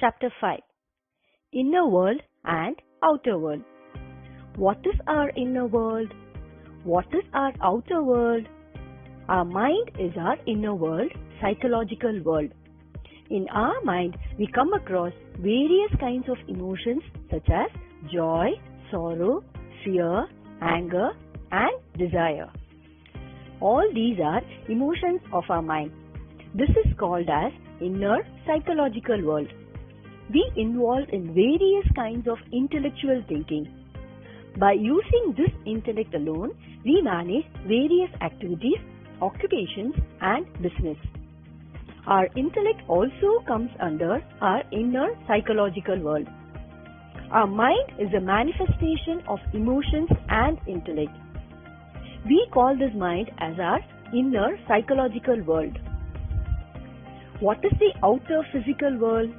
Chapter 5. Inner World and Outer World. What is our inner world? What is our outer world? Our mind is our inner world, psychological world. In our mind, we come across various kinds of emotions such as joy, sorrow, fear, anger, and desire. All these are emotions of our mind. This is called as inner psychological world. We involve in various kinds of intellectual thinking. By using this intellect alone, we manage various activities, occupations, and business. Our intellect also comes under our inner psychological world. Our mind is a manifestation of emotions and intellect. We call this mind as our inner psychological world. What is the outer physical world?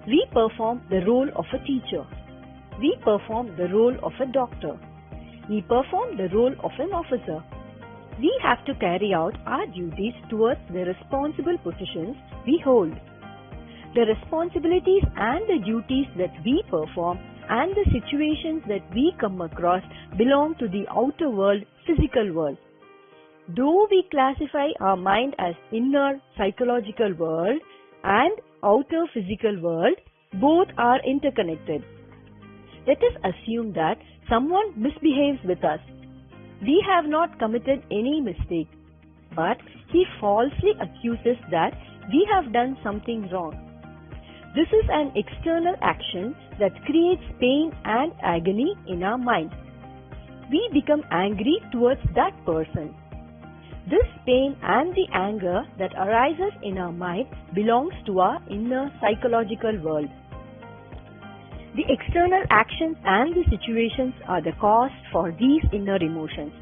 We perform the role of a teacher. We perform the role of a doctor. We perform the role of an officer. We have to carry out our duties towards the responsible positions we hold. The responsibilities and the duties that we perform and the situations that we come across belong to the outer world, physical world. Though we classify our mind as inner psychological world and outer physical world, both are interconnected. Let us assume that someone misbehaves with us. We have not committed any mistake, but he falsely accuses that we have done something wrong. This is an external action that creates pain and agony in our mind. We become angry towards that person. This pain and the anger that arises in our mind belongs to our inner psychological world. The external actions and the situations are the cause for these inner emotions.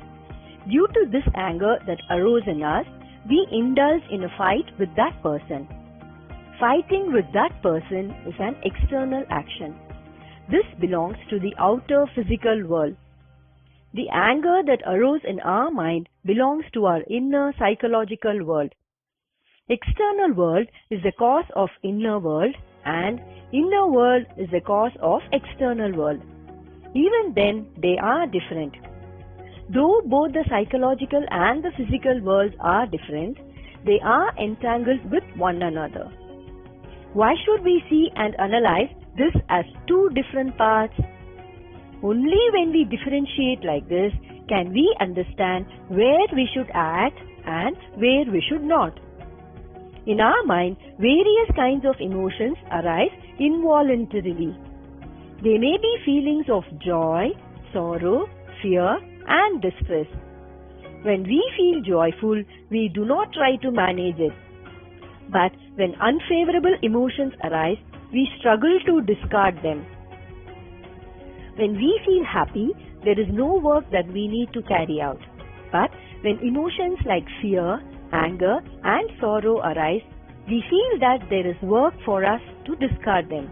Due to this anger that arose in us, we indulge in a fight with that person. Fighting with that person is an external action. This belongs to the outer physical world. The anger that arose in our mind belongs to our inner psychological world. External world is the cause of inner world and inner world is the cause of external world. Even then, they are different. Though both the psychological and the physical worlds are different, they are entangled with one another. Why should we see and analyze this as two different parts? Only when we differentiate like this can we understand where we should act and where we should not. In our mind, various kinds of emotions arise involuntarily. They may be feelings of joy, sorrow, fear, and distress. When we feel joyful, we do not try to manage it. But when unfavorable emotions arise, we struggle to discard them. When we feel happy, there is no work that we need to carry out. But when emotions like fear, anger, and sorrow arise, we feel that there is work for us to discard them.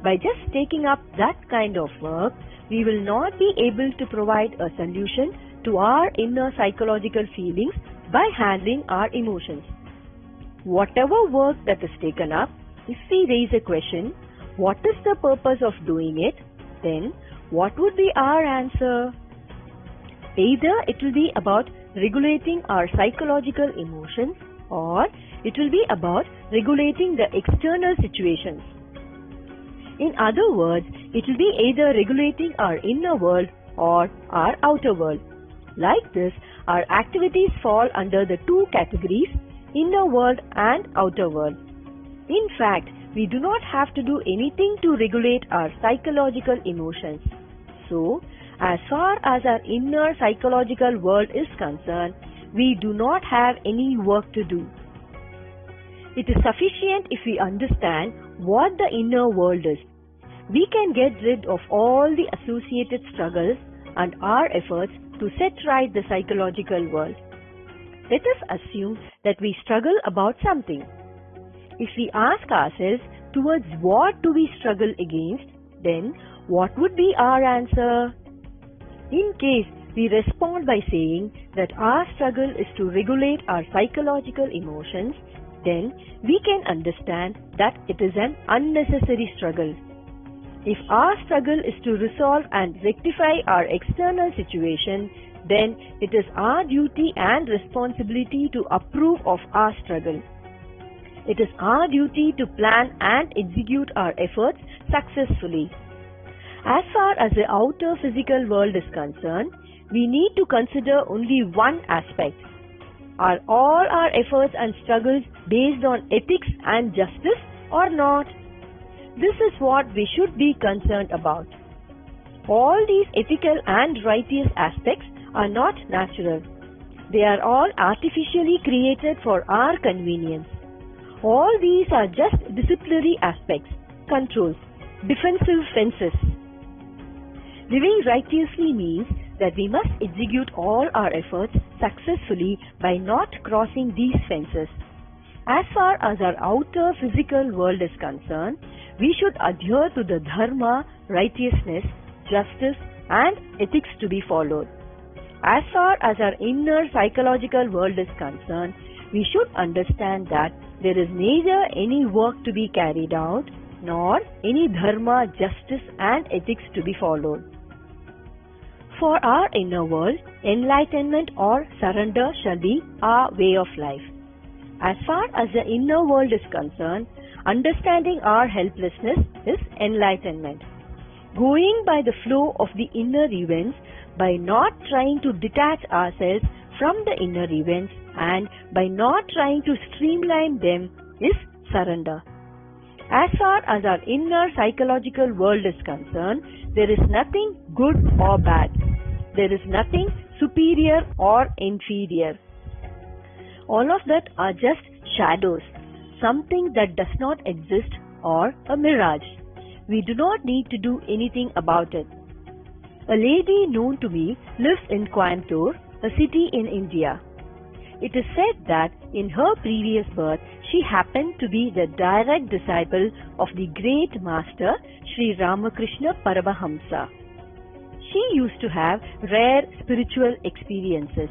By just taking up that kind of work, we will not be able to provide a solution to our inner psychological feelings by handling our emotions. Whatever work that is taken up, if we raise a question, what is the purpose of doing it? Then what would be our answer? Either it will be about regulating our psychological emotions or it will be about regulating the external situations. In other words, it will be either regulating our inner world or our outer world. Like this, our activities fall under the two categories, inner world and outer world. In fact, we do not have to do anything to regulate our psychological emotions. So, as far as our inner psychological world is concerned, we do not have any work to do. It is sufficient if we understand what the inner world is. We can get rid of all the associated struggles and our efforts to set right the psychological world. Let us assume that we struggle about something. If we ask ourselves, towards what do we struggle against, then what would be our answer? In case we respond by saying that our struggle is to regulate our psychological emotions, then we can understand that it is an unnecessary struggle. If our struggle is to resolve and rectify our external situation, then it is our duty and responsibility to approve of our struggle. It is our duty to plan and execute our efforts successfully. As far as the outer physical world is concerned, we need to consider only one aspect. Are all our efforts and struggles based on ethics and justice or not? This is what we should be concerned about. All these ethical and righteous aspects are not natural. They are all artificially created for our convenience. All these are just disciplinary aspects, controls, defensive fences. Living righteously means that we must execute all our efforts successfully by not crossing these fences. As far as our outer physical world is concerned, we should adhere to the dharma, righteousness, justice and ethics to be followed. As far as our inner psychological world is concerned, we should understand that there is neither any work to be carried out nor any dharma, justice and ethics to be followed. For our inner world, enlightenment or surrender shall be our way of life. As far as the inner world is concerned, understanding our helplessness is enlightenment. Going by the flow of the inner events, by not trying to detach ourselves from the inner events and by not trying to streamline them is surrender. As far as our inner psychological world is concerned, there is nothing good or bad. There is nothing superior or inferior. All of that are just shadows, something that does not exist or a mirage. We do not need to do anything about it. A lady known to me lives in Coimbatore, a city in India. It is said that in her previous birth, she happened to be the direct disciple of the great master Sri Ramakrishna Paramahamsa. She used to have rare spiritual experiences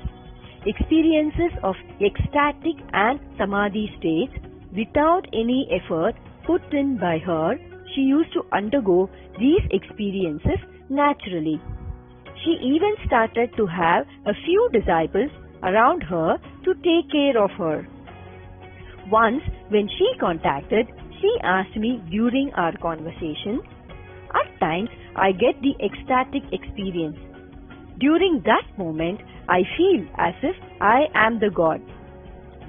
of ecstatic and samadhi states without any effort put in by her. She used to undergo these experiences naturally. She even started to have a few disciples around her to take care of her. Once when she contacted, she asked me during our conversation, "At times I get the ecstatic experience. During that moment, I feel as if I am the God.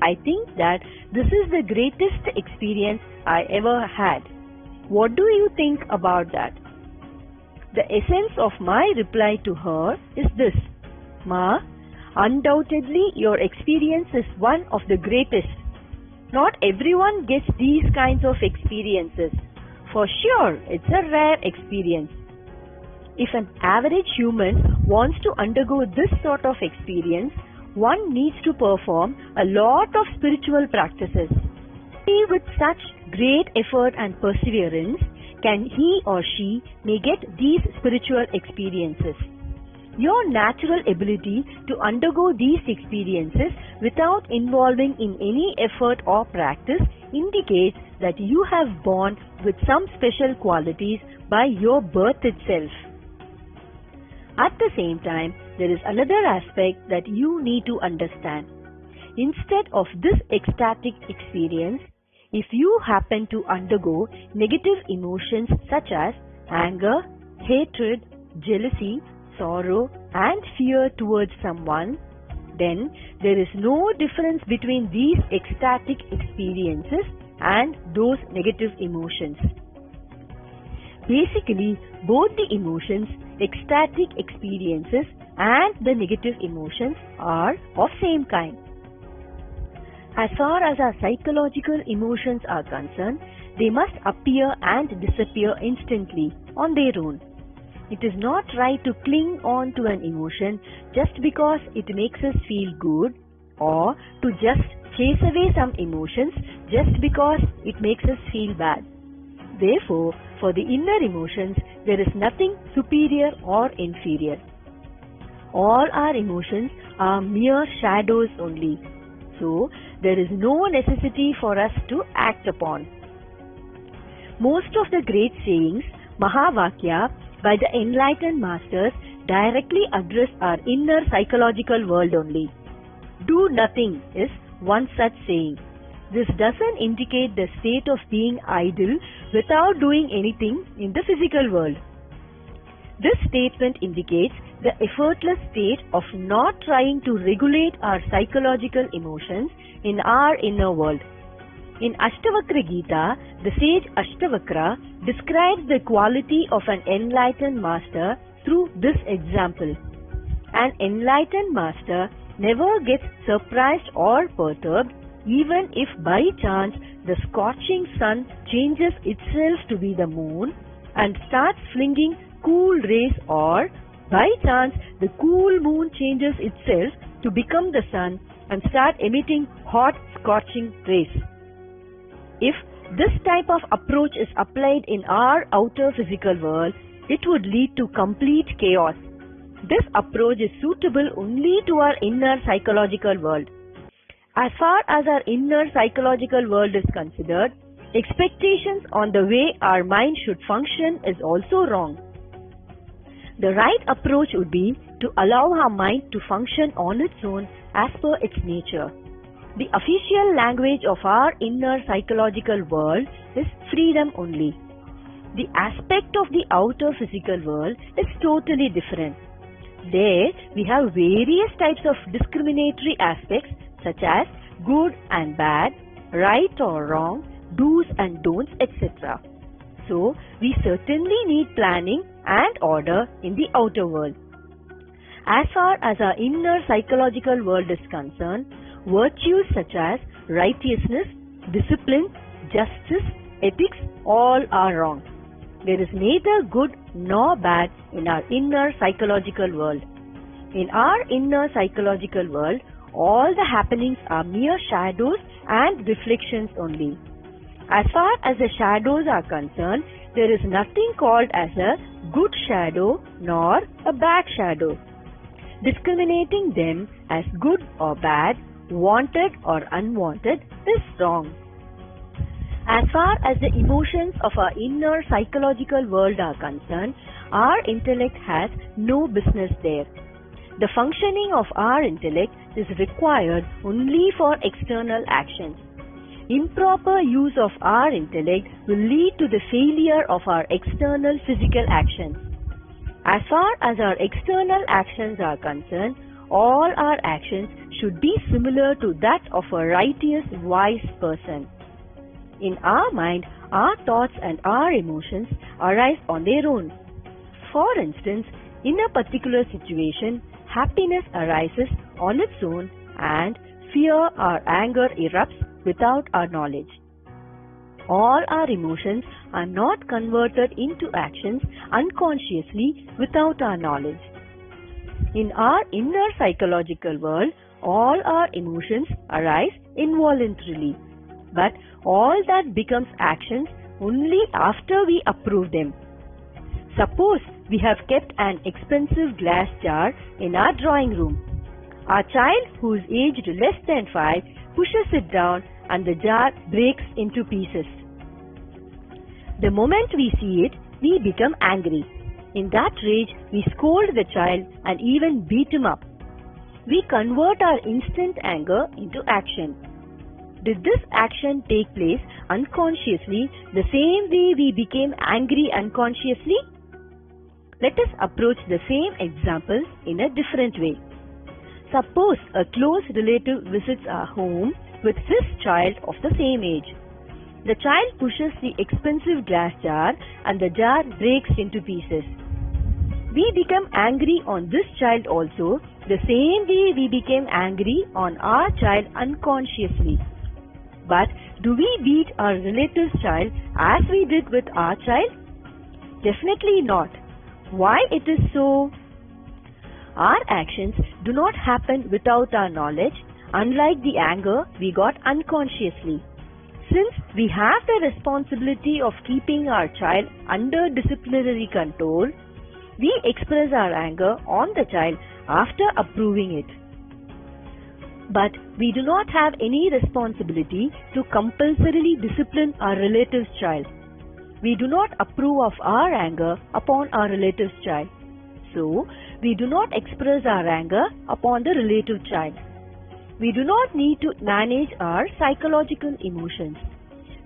I think that this is the greatest experience I ever had. What do you think about that?" The essence of my reply to her is this: "Ma, undoubtedly your experience is one of the greatest. Not everyone gets these kinds of experiences. For sure, it's a rare experience. If an average human wants to undergo this sort of experience, one needs to perform a lot of spiritual practices. Only with such great effort and perseverance can he or she may get these spiritual experiences. Your natural ability to undergo these experiences without involving in any effort or practice indicates that you have born with some special qualities by your birth itself." At the same time, there is another aspect that you need to understand. Instead of this ecstatic experience, if you happen to undergo negative emotions such as anger, hatred, jealousy, sorrow and fear towards someone, then there is no difference between these ecstatic experiences and those negative emotions. Basically, both the emotions, ecstatic experiences and the negative emotions are of same kind. As far as our psychological emotions are concerned, they must appear and disappear instantly on their own. It is not right to cling on to an emotion just because it makes us feel good, or to just chase away some emotions just because it makes us feel bad. Therefore, for the inner emotions, there is nothing superior or inferior. All our emotions are mere shadows only. so there is no necessity for us to act upon. Most of the great sayings, Mahavakya, by the enlightened masters directly address our inner psychological world only. Do nothing is one such saying. This doesn't indicate the state of being idle without doing anything in the physical world. This statement indicates the effortless state of not trying to regulate our psychological emotions in our inner world. In Ashtavakra Gita, the sage Ashtavakra describes the quality of an enlightened master through this example. An enlightened master never gets surprised or perturbed even if by chance the scorching sun changes itself to be the moon and starts flinging cool rays, or by chance the cool moon changes itself to become the sun and start emitting hot scorching rays. If this type of approach is applied in our outer physical world, it would lead to complete chaos. This approach is suitable only to our inner psychological world. As far as our inner psychological world is considered, expectations on the way our mind should function is also wrong. The right approach would be to allow our mind to function on its own as per its nature. The official language of our inner psychological world is freedom only. The aspect of the outer physical world is totally different. There we have various types of discriminatory aspects such as good and bad, right or wrong, do's and don'ts, etc. So we certainly need planning and order in the outer world. As far as our inner psychological world is concerned, virtues such as righteousness, discipline, justice, ethics, all are wrong. There is neither good nor bad in our inner psychological world. In our inner psychological world, all the happenings are mere shadows and reflections only. As far as the shadows are concerned, there is nothing called as a good shadow nor a bad shadow. Discriminating them as good or bad, wanted or unwanted is wrong. As far as the emotions of our inner psychological world are concerned, our intellect has no business there. The functioning of our intellect is required only for external actions. Improper use of our intellect will lead to the failure of our external physical actions. As far as our external actions are concerned, all our actions should be similar to that of a righteous, wise person. In our mind, our thoughts and our emotions arise on their own. For instance, in a particular situation, happiness arises on its own and fear or anger erupts without our knowledge. All our emotions are not converted into actions unconsciously without our knowledge. In our inner psychological world, all our emotions arise involuntarily, but all that becomes actions only after we approve them. Suppose we have kept an expensive glass jar in our drawing room. Our child, who is aged less than 5, pushes it down and the jar breaks into pieces. The moment we see it, we become angry. In that rage, we scold the child and even beat him up. We convert our instant anger into action. Did this action take place unconsciously the same way we became angry unconsciously? Let us approach the same example in a different way. Suppose a close relative visits our home with his child of the same age. The child pushes the expensive glass jar and the jar breaks into pieces. We become angry on this child also the same way we became angry on our child unconsciously. But do we beat our relative's child as we did with our child? Definitely not. Why it is so? Our actions do not happen without our knowledge, unlike the anger we got unconsciously. Since we have the responsibility of keeping our child under disciplinary control, we express our anger on the child after approving it. But we do not have any responsibility to compulsorily discipline our relative's child. We do not approve of our anger upon our relative's child. So, we do not express our anger upon the relative child. We do not need to manage our psychological emotions.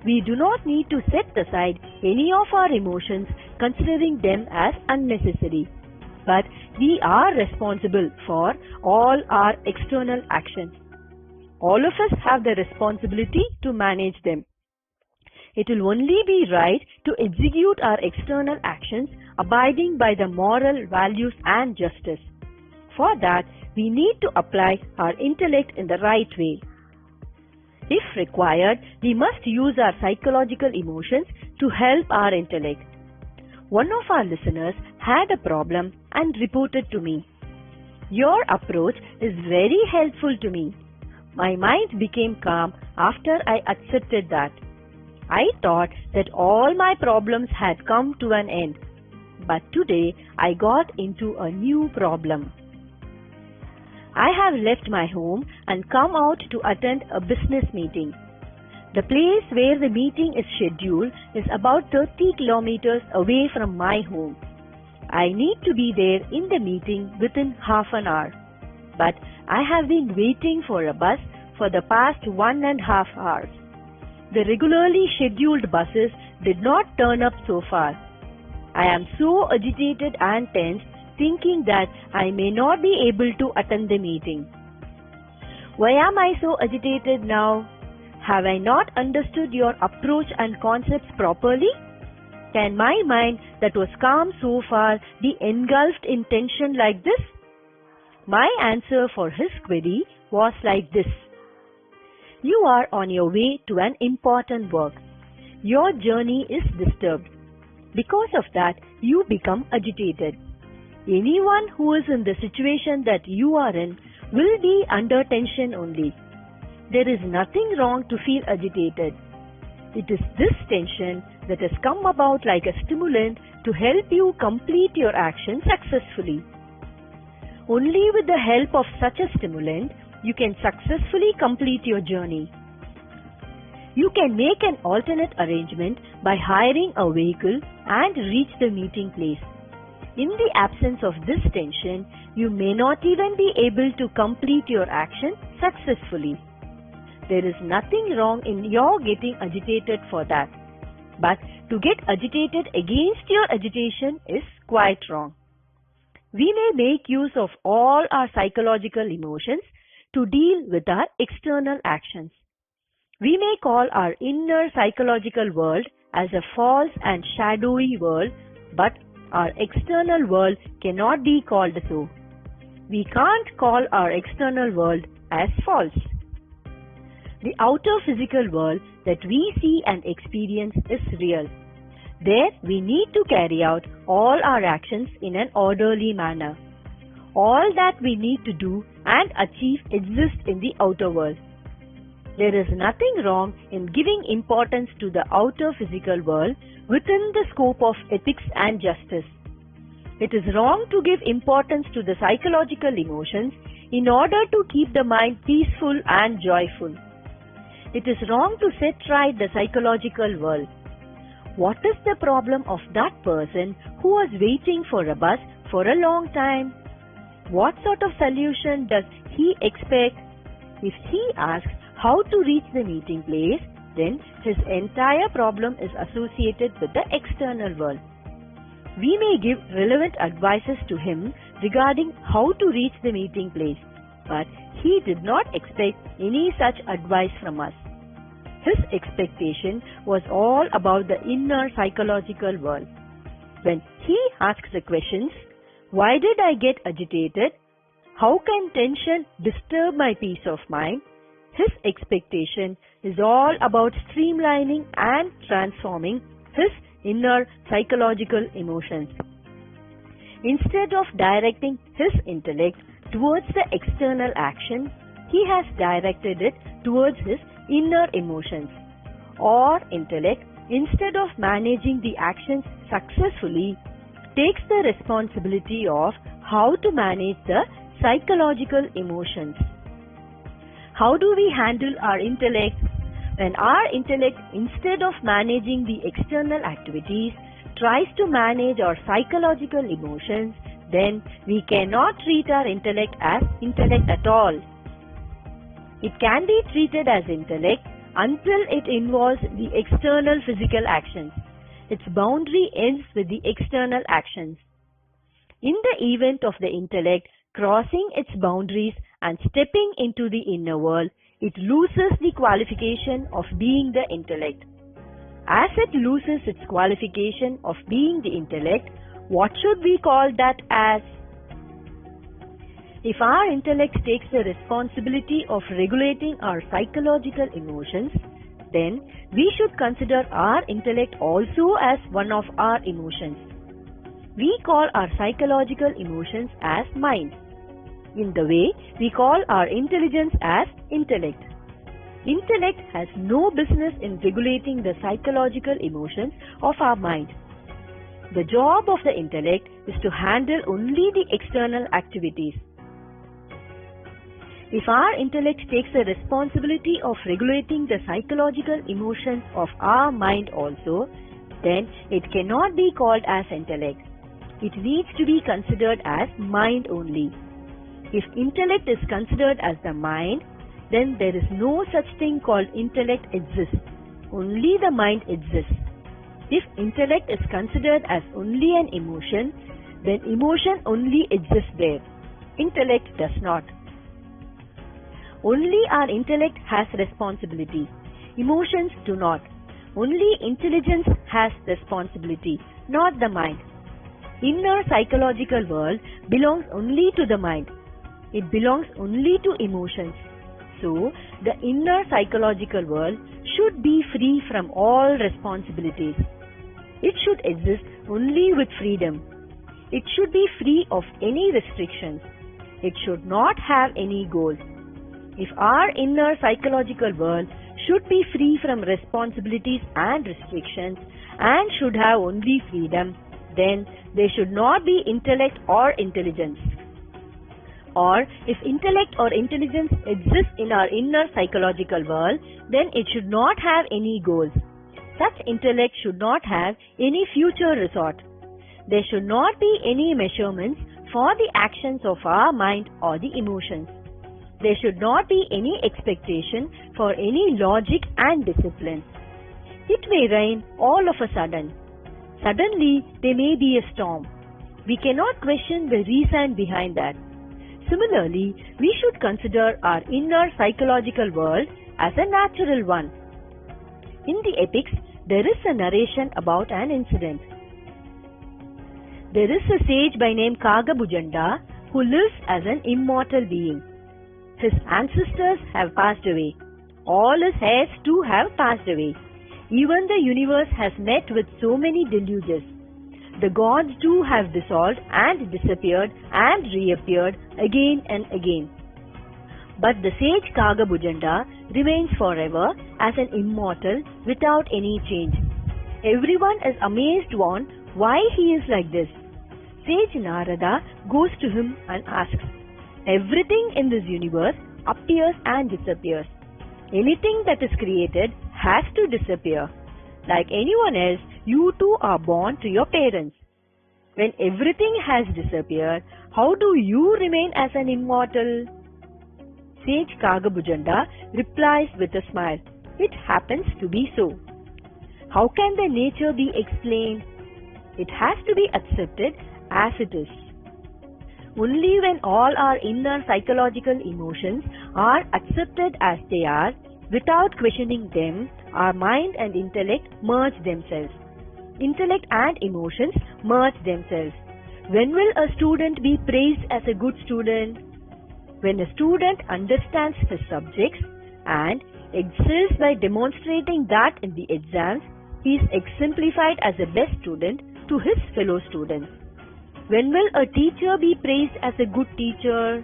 We do not need to set aside any of our emotions, considering them as unnecessary. But we are responsible for all our external actions. All of us have the responsibility to manage them. It will only be right to execute our external actions abiding by the moral values and justice. For that, we need to apply our intellect in the right way. If required, we must use our psychological emotions to help our intellect. One of our listeners had a problem and reported to me. Your approach is very helpful to me. My mind became calm after I accepted that. I thought that all my problems had come to an end. But today I got into a new problem. I have left my home and come out to attend a business meeting. The place where the meeting is scheduled is about 30 kilometers away from my home. I need to be there in the meeting within half an hour. But I have been waiting for a bus for the past 1.5 hours. The regularly scheduled buses did not turn up so far. I am so agitated and tense, thinking that I may not be able to attend the meeting. Why am I so agitated now? Have I not understood your approach and concepts properly? Can my mind that was calm so far be engulfed in tension like this? My answer for his query was like this. You are on your way to an important work. Your journey is disturbed. Because of that, you become agitated. Anyone who is in the situation that you are in will be under tension only. There is nothing wrong to feel agitated. It is this tension that has come about like a stimulant to help you complete your action successfully. Only with the help of such a stimulant, you can successfully complete your journey. You can make an alternate arrangement by hiring a vehicle and reach the meeting place. In the absence of this tension, you may not even be able to complete your action successfully. There is nothing wrong in your getting agitated for that. But to get agitated against your agitation is quite wrong. We may make use of all our psychological emotions to deal with our external actions. We may call our inner psychological world as a false and shadowy world, but our external world cannot be called so. We can't call our external world as false. The outer physical world that we see and experience is real. There we need to carry out all our actions in an orderly manner. All that we need to do and achieve exists in the outer world. There is nothing wrong in giving importance to the outer physical world within the scope of ethics and justice. It is wrong to give importance to the psychological emotions in order to keep the mind peaceful and joyful. It is wrong to set right the psychological world. What is the problem of that person who was waiting for a bus for a long time? What sort of solution does he expect? If he asks how to reach the meeting place, then his entire problem is associated with the external world. We may give relevant advices to him regarding how to reach the meeting place, but he did not expect any such advice from us. His expectation was all about the inner psychological world. When he asks the questions, why did I get agitated? How can tension disturb my peace of mind? His expectation is all about streamlining and transforming his inner psychological emotions. Instead of directing his intellect towards the external action, he has directed it towards his inner emotions. Or intellect, instead of managing the actions successfully, takes the responsibility of how to manage the psychological emotions. How do we handle our intellect? When our intellect, instead of managing the external activities, tries to manage our psychological emotions, then we cannot treat our intellect as intellect at all. It can be treated as intellect until it involves the external physical actions. Its boundary ends with the external actions. In the event of the intellect crossing its boundaries and stepping into the inner world, it loses the qualification of being the intellect. As it loses its qualification of being the intellect, what should we call that as? If our intellect takes the responsibility of regulating our psychological emotions, then we should consider our intellect also as one of our emotions. We call our psychological emotions as mind. In the way we call our intelligence as intellect. Intellect has no business in regulating the psychological emotions of our mind. The job of the intellect is to handle only the external activities. If our intellect takes the responsibility of regulating the psychological emotions of our mind also, then it cannot be called as intellect. It needs to be considered as mind only. If intellect is considered as the mind, then there is no such thing called intellect exists. Only the mind exists. If intellect is considered as only an emotion, then emotion only exists there. Intellect does not. Only our intellect has responsibility. Emotions do not. Only intelligence has responsibility, not the mind. Inner psychological world belongs only to the mind. It belongs only to emotions. So, the inner psychological world should be free from all responsibilities. It should exist only with freedom. It should be free of any restrictions. It should not have any goals. If our inner psychological world should be free from responsibilities and restrictions and should have only freedom, then there should not be intellect or intelligence. Or if intellect or intelligence exists in our inner psychological world, then it should not have any goals. Such intellect should not have any future resort. There should not be any measurements for the actions of our mind or the emotions. There should not be any expectation for any logic and discipline. It may rain all of a sudden. Suddenly there may be a storm. We cannot question the reason behind that. Similarly, we should consider our inner psychological world as a natural one. In the epics, there is a narration about an incident. There is a sage by name Kagabujanda who lives as an immortal being. His ancestors have passed away. All his heirs too have passed away. Even the universe has met with so many deluges. The gods too have dissolved and disappeared and reappeared again and again. But the sage Kagabujanda remains forever as an immortal without any change. Everyone is amazed on why he is like this. Sage Narada goes to him and asks, "Everything in this universe appears and disappears. Anything that is created has to disappear. Like anyone else, you too are born to your parents. When everything has disappeared, how do you remain as an immortal?" Sage Kagabujanda replies with a smile, "It happens to be so." How can the nature be explained? It has to be accepted as it is. Only when all our inner psychological emotions are accepted as they are, without questioning them, our mind and intellect merge themselves. Intellect and emotions merge themselves. When will a student be praised as a good student? When a student understands his subjects and excels by demonstrating that in the exams, he is exemplified as a best student to his fellow students. When will a teacher be praised as a good teacher?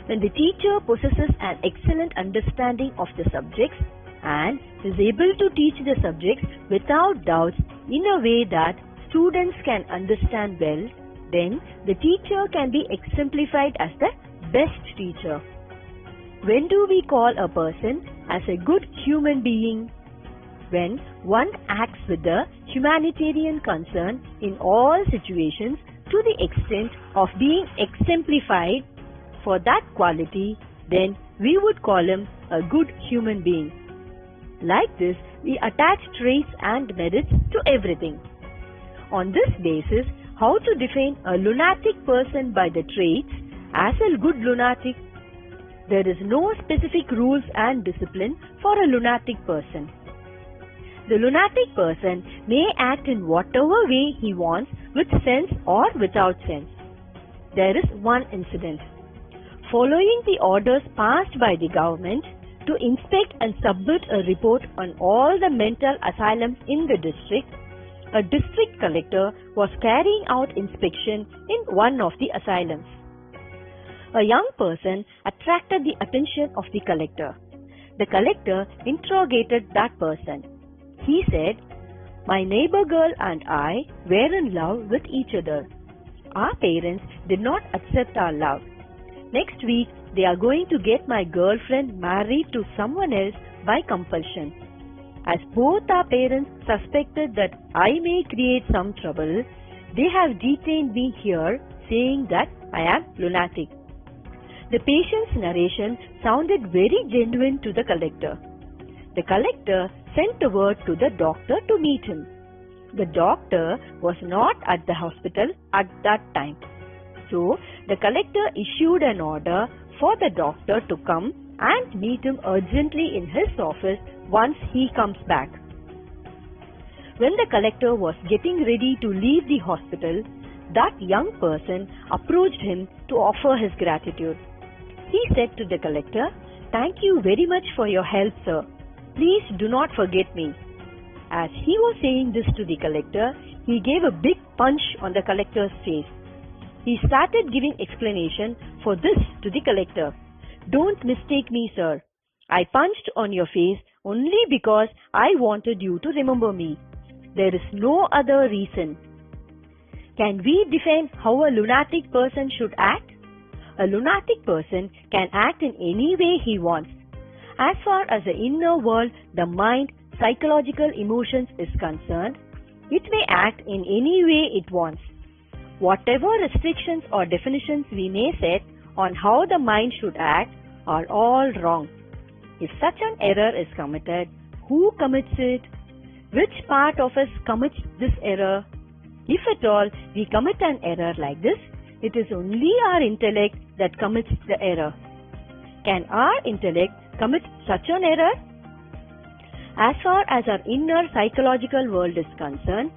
When the teacher possesses an excellent understanding of the subjects and is able to teach the subjects without doubts in a way that students can understand well, then the teacher can be exemplified as the best teacher. When do we call a person as a good human being? When one acts with the humanitarian concern in all situations to the extent of being exemplified for that quality, then we would call him a good human being. Like this, we attach traits and merits to everything. On this basis, how to define a lunatic person by the traits as a good lunatic? There is no specific rules and discipline for a lunatic person. The lunatic person may act in whatever way he wants, with sense or without sense. There is one incident. Following the orders passed by the government to inspect and submit a report on all the mental asylums in the district, a district collector was carrying out inspection in one of the asylums. A young person attracted the attention of the collector. The collector interrogated that person. He said, "My neighbor girl and I were in love with each other. Our parents did not accept our love. Next week, they are going to get my girlfriend married to someone else by compulsion. As both our parents suspected that I may create some trouble, they have detained me here, saying that I am lunatic." The patient's narration sounded very genuine to the collector. The collector sent a word to the doctor to meet him. The doctor was not at the hospital at that time. So, the collector issued an order for the doctor to come and meet him urgently in his office once he comes back. When the collector was getting ready to leave the hospital, that young person approached him to offer his gratitude. He said to the collector, "Thank you very much for your help, sir. Please do not forget me." As he was saying this to the collector, he gave a big punch on the collector's face. He started giving explanation for this to the collector. "Don't mistake me, sir. I punched on your face only because I wanted you to remember me. There is no other reason." Can we define how a lunatic person should act? A lunatic person can act in any way he wants. As far as the inner world, the mind, psychological emotions is concerned, it may act in any way it wants. Whatever restrictions or definitions we may set on how the mind should act are all wrong. If such an error is committed, who commits it? Which part of us commits this error? If at all we commit an error like this, it is only our intellect that commits the error. Can our intellect commit such an error? As far as our inner psychological world is concerned,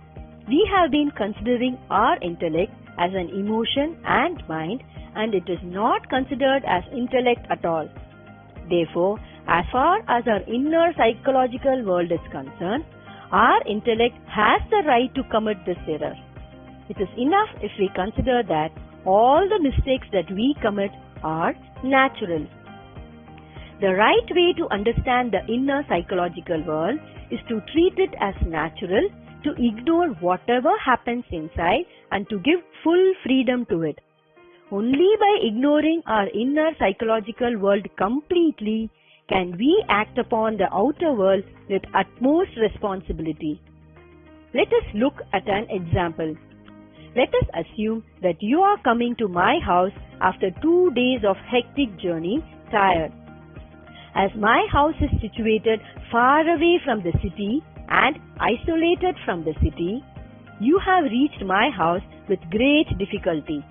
we have been considering our intellect as an emotion and mind, and it is not considered as intellect at all. Therefore, as far as our inner psychological world is concerned, our intellect has the right to commit this error. It is enough if we consider that all the mistakes that we commit are natural. The right way to understand the inner psychological world is to treat it as natural, to ignore whatever happens inside and to give full freedom to it. Only by ignoring our inner psychological world completely can we act upon the outer world with utmost responsibility. Let us look at an example. Let us assume that you are coming to my house after 2 days of hectic journey, tired. As my house is situated far away from the city and isolated from the city, you have reached my house with great difficulty.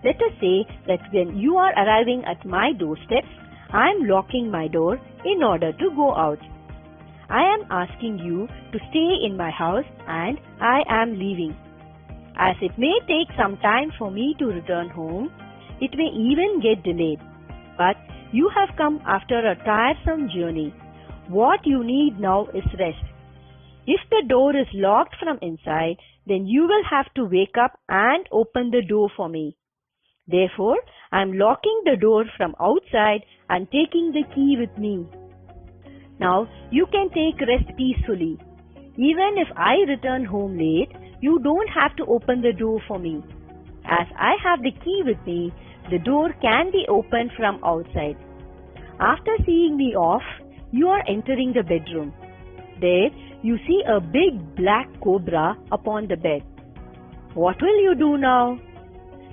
Let us say that when you are arriving at my doorsteps, I am locking my door in order to go out. I am asking you to stay in my house and I am leaving. As it may take some time for me to return home, it may even get delayed. But you have come after a tiresome journey. What you need now is rest. If the door is locked from inside, then you will have to wake up and open the door for me. Therefore, I am locking the door from outside and taking the key with me. Now, you can take rest peacefully. Even if I return home late, you don't have to open the door for me. As I have the key with me, the door can be opened from outside. After seeing me off, you are entering the bedroom. There, you see a big black cobra upon the bed. What will you do now?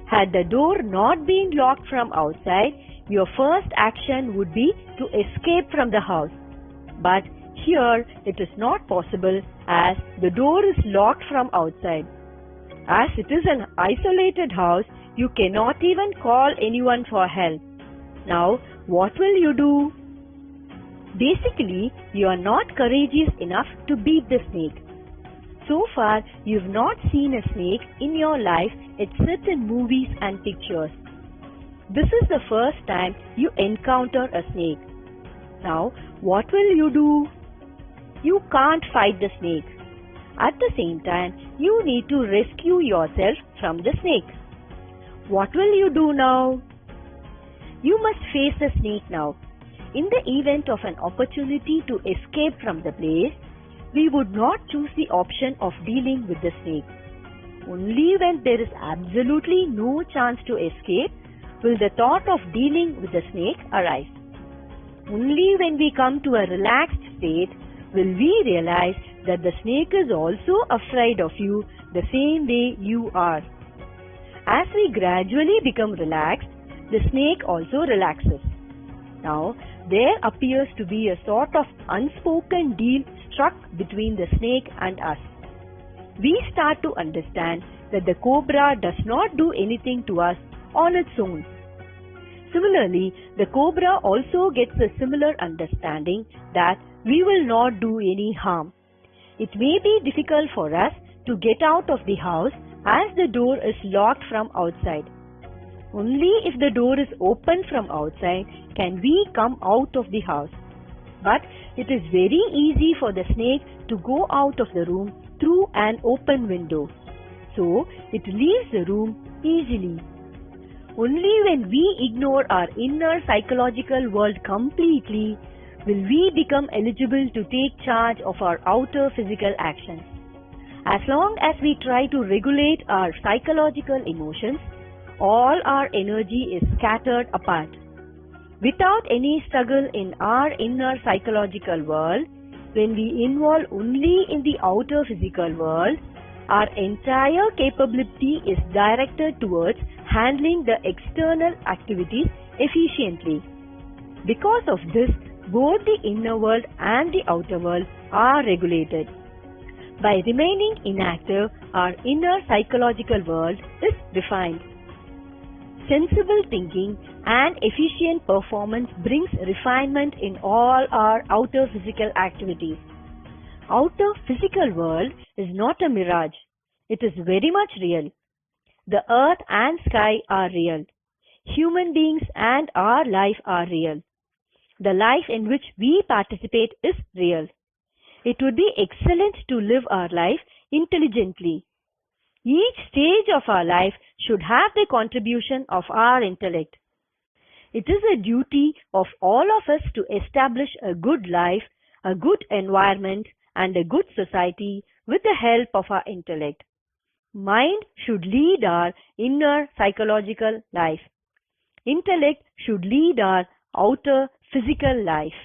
Had the door not been locked from outside, your first action would be to escape from the house. But here it is not possible as the door is locked from outside. As it is an isolated house, you cannot even call anyone for help. Now, what will you do? Basically, you are not courageous enough to beat the snake. So far, you've not seen a snake in your life except in movies and pictures. This is the first time you encounter a snake. Now, what will you do? You can't fight the snake. At the same time, you need to rescue yourself from the snake. What will you do now? You must face the snake now. In the event of an opportunity to escape from the place, we would not choose the option of dealing with the snake. Only when there is absolutely no chance to escape will the thought of dealing with the snake arise. Only when we come to a relaxed state will we realize that the snake is also afraid of you the same way you are. As we gradually become relaxed, the snake also relaxes. Now, there appears to be a sort of unspoken deal struck between the snake and us. We start to understand that the cobra does not do anything to us on its own. Similarly, the cobra also gets a similar understanding that we will not do any harm. It may be difficult for us to get out of the house as the door is locked from outside. Only if the door is open from outside can we come out of the house. But it is very easy for the snake to go out of the room through an open window. So, it leaves the room easily. Only when we ignore our inner psychological world completely will we become eligible to take charge of our outer physical actions. As long as we try to regulate our psychological emotions, all our energy is scattered apart. Without any struggle in our inner psychological world, when we involve only in the outer physical world, our entire capability is directed towards handling the external activities efficiently. Because of this, both the inner world and the outer world are regulated. By remaining inactive, our inner psychological world is refined. Sensible thinking and efficient performance brings refinement in all our outer physical activities. Outer physical world is not a mirage. It is very much real. The earth and sky are real. Human beings and our life are real. The life in which we participate is real. It would be excellent to live our life intelligently. Each stage of our life should have the contribution of our intellect. It is a duty of all of us to establish a good life, a good environment, and a good society with the help of our intellect. Mind should lead our inner psychological life. Intellect should lead our outer physical life.